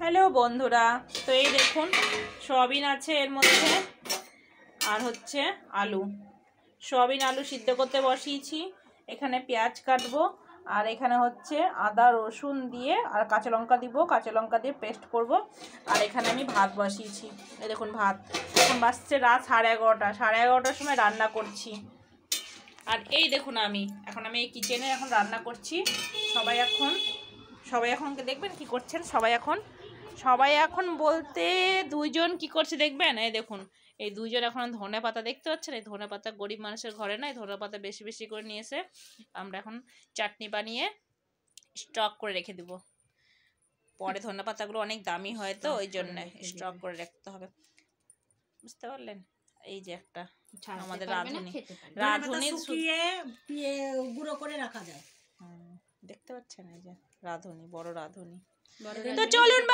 Hello বন্ধুরা, তো এই দেখুন সয়াবিন আছে এর মধ্যে আর হচ্ছে আলু। সয়াবিন আলু সিদ্ধ করতে বসিয়েছি। এখানে পেঁয়াজ কাটবো আর এখানে হচ্ছে আদা রসুন দিয়ে আর কাঁচা লঙ্কা দিব, কাঁচা লঙ্কা দিয়ে পেস্ট করব। আর এখানে আমি ভাত বসিয়েছি। এই দেখুন ভাত। এখন বাজছে রাত 11:30। 11:30টার সময় রান্না করছি। আর এই দেখুন আমি এই কিচেনে এখন রান্না করছি। সবাই এখন দেখবেন কি করছেন। সবাই এখন বলতে দুইজন কি করছে দেখবেন। এই দেখুন এই দুইজন এখন ধনে পাতা দেখতে পাচ্ছেন। এই ধনে পাতা গরিব মানুষের ঘরে নাই, ধনে পাতা বেশি বেশি করে নিয়ে এসে আমরা এখন চাটনি বানিয়ে স্টক করে রেখে দিব। পরে ধনে পাতাগুলো অনেক দামি হয়, তো ওই জন্য স্টক করে রাখতে হবে, বুঝতে পারলেন। এই যে একটা আমাদের রাঁধুনি শুকিয়ে গুঁড়ো করে রাখা যায়। দেখতে পাচ্ছেন, এই যে রাঁধুনি, বড় রাঁধুনি। তো চলুন